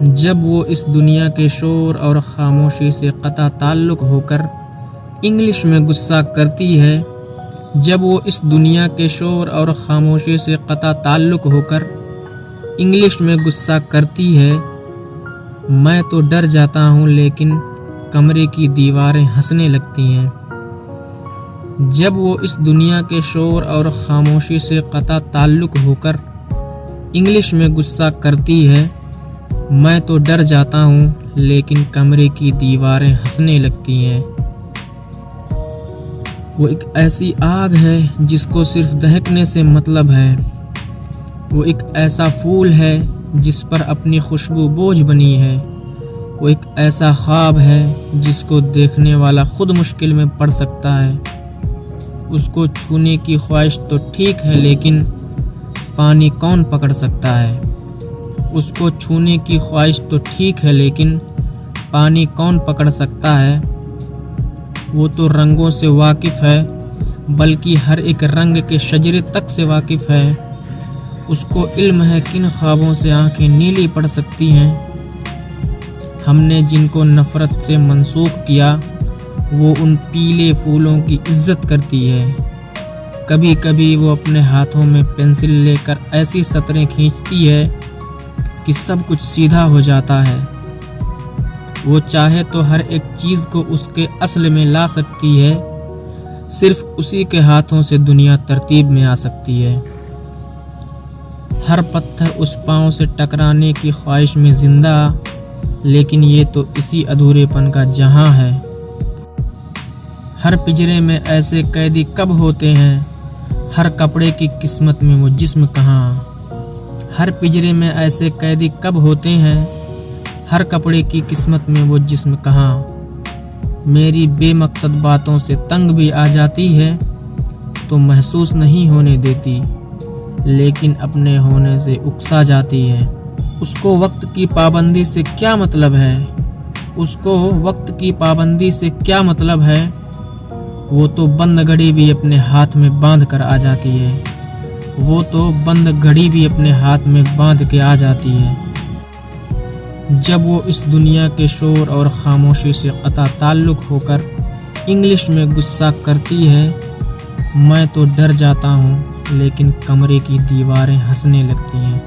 جب وہ اس دنیا کے شور اور خاموشی سے قطع تعلق ہو کر انگلش میں غصہ کرتی ہے، جب وہ اس دنیا کے شور اور خاموشی سے قطع تعلق ہو کر انگلش میں غصہ کرتی ہے، میں تو ڈر جاتا ہوں لیکن کمرے کی دیواریں ہنسنے لگتی ہیں۔ جب وہ اس دنیا کے شور اور خاموشی سے قطع تعلق ہو کر انگلش میں غصہ کرتی ہے، میں تو ڈر جاتا ہوں لیکن کمرے کی دیواریں ہنسنے لگتی ہیں۔ وہ ایک ایسی آگ ہے جس کو صرف دہکنے سے مطلب ہے۔ وہ ایک ایسا پھول ہے جس پر اپنی خوشبو بوجھ بنی ہے۔ وہ ایک ایسا خواب ہے جس کو دیکھنے والا خود مشکل میں پڑ سکتا ہے۔ اس کو چھونے کی خواہش تو ٹھیک ہے لیکن پانی کون پکڑ سکتا ہے؟ اس کو چھونے کی خواہش تو ٹھیک ہے لیکن پانی کون پکڑ سکتا ہے؟ وہ تو رنگوں سے واقف ہے، بلکہ ہر ایک رنگ کے شجرے تک سے واقف ہے۔ اس کو علم ہے کن خوابوں سے آنکھیں نیلی پڑ سکتی ہیں۔ ہم نے جن کو نفرت سے منسوخ کیا، وہ ان پیلے پھولوں کی عزت کرتی ہے۔ کبھی کبھی وہ اپنے ہاتھوں میں پنسل لے کر ایسی سطریں کھینچتی ہے کہ سب کچھ سیدھا ہو جاتا ہے۔ وہ چاہے تو ہر ایک چیز کو اس کے اصل میں لا سکتی ہے، صرف اسی کے ہاتھوں سے دنیا ترتیب میں آ سکتی ہے۔ ہر پتھر اس پاؤں سے ٹکرانے کی خواہش میں زندہ، لیکن یہ تو اسی ادھورے پن کا جہاں ہے۔ ہر پنجرے میں ایسے قیدی کب ہوتے ہیں، ہر کپڑے کی قسمت میں وہ جسم کہاں؟ ہر پنجرے میں ایسے قیدی کب ہوتے ہیں، ہر کپڑے کی قسمت میں وہ جسم کہاں؟ میری بے مقصد باتوں سے تنگ بھی آ جاتی ہے تو محسوس نہیں ہونے دیتی، لیکن اپنے ہونے سے اکسا جاتی ہے۔ اس کو وقت کی پابندی سے کیا مطلب ہے؟ اس کو وقت کی پابندی سے کیا مطلب ہے؟ وہ تو بند گھڑی بھی اپنے ہاتھ میں باندھ کر آ جاتی ہے۔ وہ تو بند گھڑی بھی اپنے ہاتھ میں باندھ کے آ جاتی ہے۔ جب وہ اس دنیا کے شور اور خاموشی سے قطع تعلق ہو کر انگلش میں غصہ کرتی ہے، میں تو ڈر جاتا ہوں لیکن کمرے کی دیواریں ہنسنے لگتی ہیں۔